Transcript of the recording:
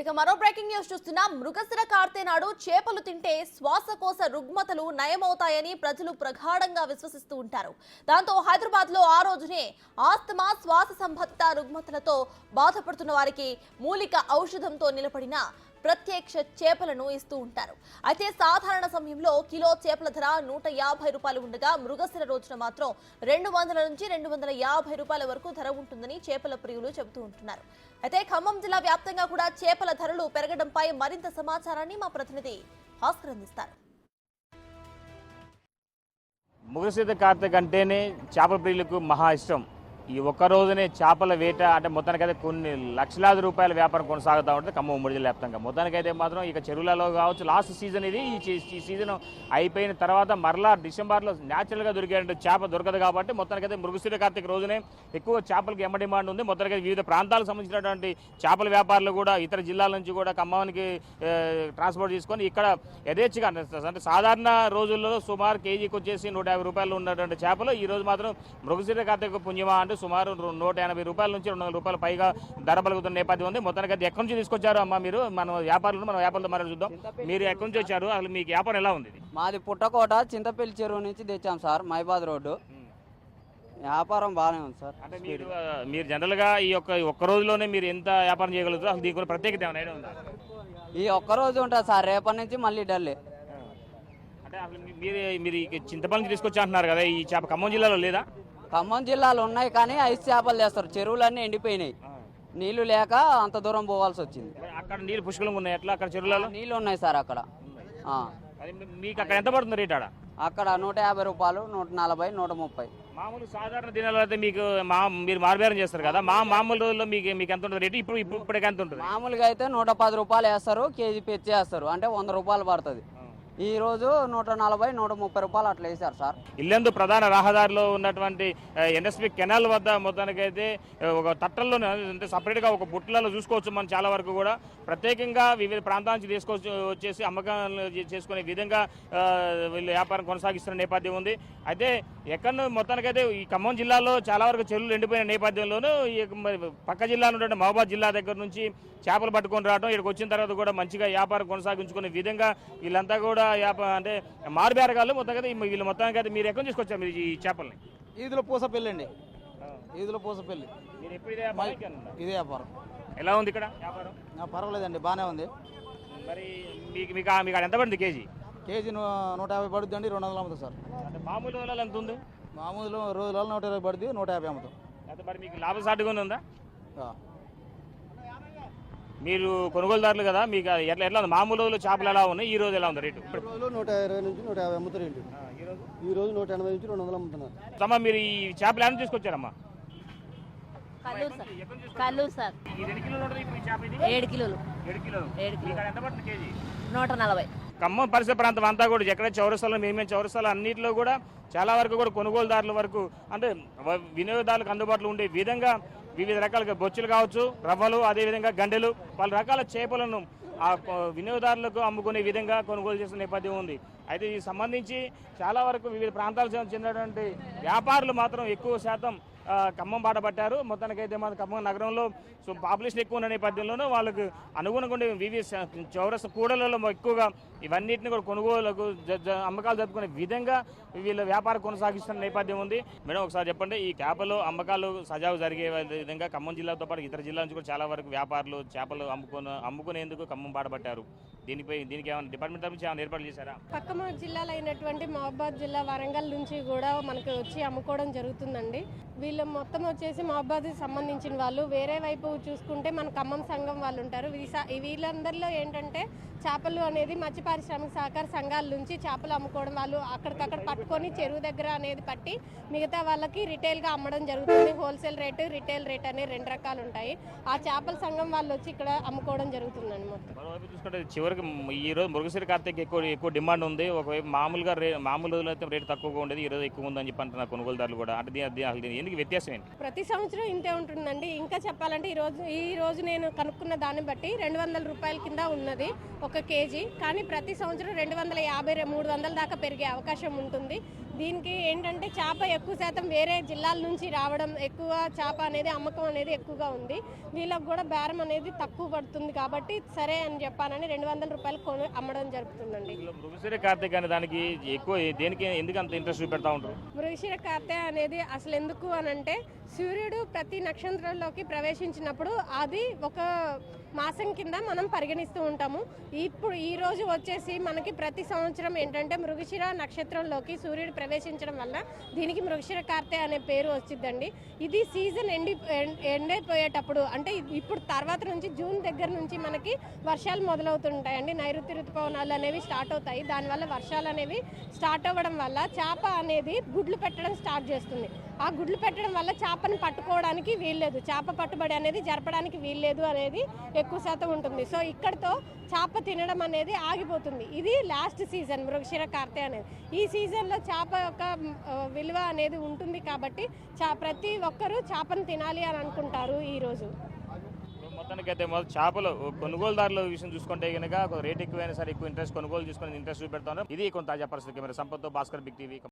ఇక మరో breaking news చూస్తున్నాం. మృగశిర కార్తె నాడు చేపలు తింటే శ్వాసకోశ రుగ్మతలు నయమవుతాయని ప్రజలు ప్రగాఢంగా విశ్వసిస్తూ ఉంటారు. దాంతో హైదరాబాద్ లో ఆ రోజునే ఆస్తమా, శ్వాస సంబంధిత రుగ్మతలతో బాధపడుతున్న వారికి మూలిక ఔషధంతో నిలబడిన ప్రత్యక్ష చేపలను ఇస్తూ ఉంటారు. అయితే సాధారణ సమయంలో కిలో చేపల ధర 150 రూపాయలు ఉండగా మృగశిర రోజున మాత్రం 200 నుంచి 250 రూపాయల వరకు ధర ఉంటుందని చేపల ప్రియులు చెబుతూ ఉంటున్నారు. అయితే ఖమ్మం జిల్లా వ్యాప్తంగా కూడా చేపల ధరలు పెరగడంపై మరింత సమాచారాన్ని మా ప్రతినిధి భాస్కర్ అందిస్తారు. మృగశిర కార్తె అంటేనే చేపల ప్రియులకు మహా ఇష్టం. ఈ ఒక్క రోజునే చేపల వేట అంటే మొత్తానికైతే కొన్ని లక్షలాది రూపాయల వ్యాపారం కొనసాగుతూ ఉంటుంది ఖమ్మం ఉమ్మడి జిల్లా వ్యాప్తంగా. మొత్తానికైతే మాత్రం ఇక చెరువులలో కావచ్చు, లాస్ట్ సీజన్ ఇది. ఈ సీజన్ అయిపోయిన తర్వాత మరలా డిసెంబర్లో న్యాచురల్గా దొరికే చేప దొరకదు కాబట్టి మొత్తానికైతే మృగశిర కార్తెక రోజునే ఎక్కువ చేపలకి ఎమ్మ డిమాండ్ ఉంది. మొత్తానికైతే వివిధ ప్రాంతాలకు సంబంధించినటువంటి చేపల వ్యాపారులు కూడా ఇతర జిల్లాల నుంచి కూడా ఖమ్మానికి ట్రాన్స్పోర్ట్ చేసుకొని ఇక్కడ యథేచ్ఛగా అంటే సాధారణ రోజుల్లో సుమారు కేజీకి వచ్చేసి 150 రూపాయలు ఉన్నటువంటి చేపలు ఈ రోజు మాత్రం మృగశిర కార్తెక పుణ్యమా అంటే సుమారు 180 రూపాయల నుంచి 200 రూపాయల పైగా ధర పలుకుతున్న నేపథ్యం ఉంది. మొత్తానికి అది ఎక్కడి నుంచి తీసుకొచ్చారు అమ్మా మీరు? మన వ్యాపారులతో మరి చూద్దాం. మీరు ఎక్కడి నుంచి వచ్చారు? అసలు మీకు వ్యాపారం ఎలా ఉంది? మాది పుట్టకోట చింతపల్లి చెరువు నుంచి తెచ్చాం సార్, మైబాద్ రోడ్డు. వ్యాపారం బాగానే ఉంది సార్. అంటే మీరు జనరల్గా ఈ ఒక్క రోజులోనే మీరు ఎంత వ్యాపారం చేయగలుగుతారు? అసలు దీనికి ప్రత్యేకత ఏమైనా ఉందా? ఈ ఒక్క రోజు ఉంటుంది సార్, రేపటి నుంచి మళ్ళీ డల్లే. అంటే అసలు మీరు చింతపల్లి నుంచి తీసుకొచ్చి అంటున్నారు కదా, ఈ చేప ఖమ్మం జిల్లాలో లేదా? ఖమ్మం జిల్లాలో ఉన్నాయి కానీ ఐస్ చేపలు చేస్తారు. చెరువులన్నీ ఎండిపోయినాయి, నీళ్లు లేక అంత దూరం పోవాల్సి వచ్చింది. అక్కడ నీళ్ళు పుష్కలంగా ఉన్నాయి. ఎట్లా అక్కడ చెరువులలో నీళ్లు ఉన్నాయి సార్ అక్కడ. మీకు అక్కడ ఎంత పడుతుంది రేట్? అక్కడ 150 రూపాయలు, 140, 130. మామూలు సాధారణ దినాల్లో అయితే మీకు మీరు మార్బేరం చేస్తారు కదా, మామూలు రోజుల్లో మీకు ఎంత ఉంటుంది రేటు? ఇప్పటికి ఎంత ఉంటుంది? మామూలుగా అయితే 110 రూపాయలు వేస్తారు, కేజీ పెచ్చి వేస్తారు, అంటే 100 రూపాయలు పడుతుంది. ఈ రోజు 140, 130 రూపాయలు అట్లా వేశారు సార్. ఇల్లెందు ప్రధాన రహదారిలో ఉన్నటువంటి ఎన్ఎస్పి కెనాల్ వద్ద మొత్తానికైతే ఒక తట్టల్లో అంటే సపరేట్గా ఒక బుట్టలలో చూసుకోవచ్చు మనం. చాలా వరకు కూడా ప్రత్యేకంగా వివిధ ప్రాంతాల నుంచి వచ్చేసి అమ్మకాలు చేసుకునే విధంగా వీళ్ళు వ్యాపారం కొనసాగిస్తున్న నేపథ్యం ఉంది. అయితే ఎక్కడ మొత్తానికైతే ఈ ఖమ్మం జిల్లాలో చాలా వరకు చెరువులు ఎండిపోయిన నేపథ్యంలోనూ పక్క జిల్లాలో ఉన్నటువంటి మహబూబాద్ జిల్లా దగ్గర నుంచి చేపలు పట్టుకొని రావడం, ఇక్కడికి వచ్చిన తర్వాత కూడా మంచిగా వ్యాపారం కొనసాగించుకునే విధంగా వీళ్ళంతా కూడా అంటే మారుబేరగాళ్ళు. వీళ్ళు మొత్తానికైతే మీరు ఎక్కడ తీసుకొచ్చారు మీరు ఈ చేపల్ని? ఈదులో పూసపల్లి అండి, ఈదులో పూసపల్లి. మీరు ఎప్పుడు ఇదే వ్యాపారం. ఎలా ఉంది ఇక్కడ వ్యాపారం? పర్వాలేదండి, బాగానే ఉంది. మరి మీకు ఎంత పడుతుంది కేజీ? కేజీ 150 పడుద్ది అండి, 200 అమ్ముతాం సార్. అంటే మామూలు రోజులలో ఎంత ఉంది? మామూలు రోజులలో 120 పడుద్ది, 150 అమ్ముతాం. అయితే మరి మీకు లాభసాటిగానే ఉందా? మీరు కొనుగోలుదారులు కదా, మీకు ఎట్లా ఉంది? మామూలు రోజులు చేపలు ఎలా ఉన్నాయి, ఈ రోజు ఎలా ఉంది రేటు? రోజులు 120 నుంచి 150 అమ్ముతారు ఏంటి? ఈ రోజు 180 నుంచి 200 అమ్ముతున్నారు. అమ్మా మీరు ఈ చేపలు ఎలా తీసుకొచ్చారమ్మా? కల్లూరు సార్. 7 కిలోలు ఉంటుంది ఇప్పుడు ఈ చేప ఇది? 7 కిలోలు. 7 కిలోలు. ఇక్కడ ఎంత పడుతుంది కేజీ? 140. ఖమ్మం పరిసర ప్రాంతం అంతా కూడా ఎక్కడ చౌరస్తాలో మేమే చౌరస్తాలో అన్నింటిలో కూడా చాలా వరకు కూడా కొనుగోలుదారుల వరకు అంటే వినియోగదారులకు అందుబాటులో ఉండే విధంగా వివిధ రకాలుగా బొచ్చులు కావచ్చు, రవ్వలు, అదేవిధంగా గండెలు, పలు రకాల చేపలను ఆ వినియోగదారులకు అమ్ముకునే విధంగా కొనుగోలు చేసిన నేపథ్యం ఉంది. అయితే ఈ సంబంధించి చాలా వరకు వివిధ ప్రాంతాలకు చెందినటువంటి వ్యాపారులు మాత్రం ఎక్కువ శాతం ఖమ్మం బాట పట్టారు. మొత్తానికైతే మన ఖమ్మం నగరంలో పాపులేషన్ ఎక్కువ ఉన్న నేపథ్యంలోనూ వాళ్ళకు అనుగుణంగా ఉండే వివిధ చౌరస్త కూడలలో ఎక్కువగా ఇవన్నిటిని కూడా కొనుగోలుకు అమ్మకాలు జరుపుకునే విధంగా వీళ్ళ వ్యాపారం కొనసాగిస్తున్న నేపథ్యం ఉంది. మేడం ఒకసారి చెప్పండి, ఈ చేపలు అమ్మకాలు సజావు జరిగే విధంగా ఖమ్మం జిల్లాతో పాటు ఇతర జిల్లాల నుంచి కూడా చాలా వరకు వ్యాపారులు చేపలు అమ్ముకునేందుకు ఖమ్మం బాట పట్టారు. దీనికి ఏమైనా డిపార్ట్మెంట్ నుంచి ఏమైనా ఏర్పాటు చేశారా? పక్క జిల్లాలో అయినటువంటి మహబూబాద్ జిల్లా, వరంగల్ నుంచి కూడా మనకి వచ్చి అమ్ముకోవడం జరుగుతుందండి. వీళ్ళు మొత్తం వచ్చేసి మహబూబాద్కి సంబంధించిన వాళ్ళు. వేరే వైపు చూసుకుంటే మన ఖమ్మం సంఘం వాళ్ళు ఉంటారు. వీళ్ళందరిలో ఏంటంటే చేపలు అనేది మత్స్య పారిశ్రామిక సహకార సంఘాల నుంచి చేపలు అమ్ముకోవడం, వాళ్ళు అక్కడికక్కడ పట్టుకొని చెరువు దగ్గర అనేది పట్టి మిగతా వాళ్ళకి రిటైల్గా అమ్మడం జరుగుతుంది. హోల్సేల్ రేటు, రిటైల్ రేట్ అనే 2 రకాలు ఉంటాయి. ఆ చేపల సంఘం వాళ్ళు వచ్చి ఇక్కడ అమ్ముకోవడం జరుగుతుందండి. మొత్తం చూసుకుంటే చివరికి ఈ రోజు మృగశిర కార్తెకి ఎక్కువ డిమాండ్ ఉంది. ఒకవైపు మామూలు రోజులు అయితే రేటు తక్కువగా ఉండేది, ఈ రోజు ఎక్కువ ఉందని చెప్పి అంటున్నారు కొనుగోలుదారులు కూడా. అంటే ఎందుకు వ్యత్యాసం ఏంటి? ప్రతి సంవత్సరం ఇంతే ఉంటుందండి. ఇంకా చెప్పాలంటే ఈ రోజు నేను కనుక్కున్న దాన్ని బట్టి 200 రూపాయల కింద ఉన్నది ఒక కేజీ. కానీ ప్రతి సంవత్సరం 250, 300 దాకా పెరిగే అవకాశం ఉంటుంది. దీనికి ఏంటంటే చేప ఎక్కువ శాతం వేరే జిల్లాల నుంచి రావడం, ఎక్కువ చేప అనేది అమ్మకం అనేది ఎక్కువగా ఉంది. వీళ్ళకి కూడా బేరం అనేది తక్కువ పడుతుంది కాబట్టి సరే అని చెప్పానని 200 రూపాయలు కొని అమ్మడం జరుగుతుందండి. మృగశిర కార్తీక అనే దానికి ఎక్కువ దేనికి ఎందుకు అంత ఇంట్రెస్ట్ చూపెడతా ఉంటారు? మృగశిర కార్తె అనేది అసలు ఎందుకు అనంటే సూర్యుడు ప్రతి నక్షత్రంలోకి ప్రవేశించినప్పుడు అది ఒక మాసం కింద మనం పరిగణిస్తూ ఉంటాము. ఇప్పుడు ఈ రోజు వచ్చేసి మనకి ప్రతి సంవత్సరం ఏంటంటే మృగశిర నక్షత్రంలోకి సూర్యుడు ప్రవేశించడం వల్ల దీనికి మృగశిర కార్తె అనే పేరు వచ్చిందండి. ఇది సీజన్ ఎండ్ అయిపోయేటప్పుడు అంటే ఇప్పుడు తర్వాత నుంచి జూన్ దగ్గర నుంచి మనకి వర్షాలు మొదలవుతుంటాయండి. నైరుతి ఋతుపవనాలు అనేవి స్టార్ట్ అవుతాయి. దానివల్ల వర్షాలు అనేవి స్టార్ట్ అవ్వడం వల్ల చేప అనేది గుడ్లు పెట్టడం స్టార్ట్ చేస్తుంది. ఆ గుడ్లు పెట్టడం వల్ల చేపను పట్టుకోవడానికి వీల్లేదు, చేప పట్టుబడి అనేది జరపడానికి వీల్లేదు అనేది ఎక్కువ శాతం ఉంటుంది. సో ఇక్కడతో చేప తినడం అనేది ఆగిపోతుంది. ఇది లాస్ట్ సీజన్ మృగశిర కార్తె అనేది. ఈ సీజన్లో చేప యొక్క విలువ అనేది ఉంటుంది కాబట్టి ప్రతి ఒక్కరూ చేపను తినాలి అని అనుకుంటారు ఈరోజు. మొత్తానికైతే చేపలు కొనుగోలుదారుల విషయం చూసుకుంటే కనుక రేట్ ఎక్కువైనా సరే ఎక్కువ ఇంట్రెస్ట్ కొనుగోలు చేసుకుని ఇంట్రెస్ట్ చూపెడతాను. ఇది కొంత తాజా పరిస్థితి. కెమెరా సంపత్తో భాస్కర్, బిగ్ టీవీ.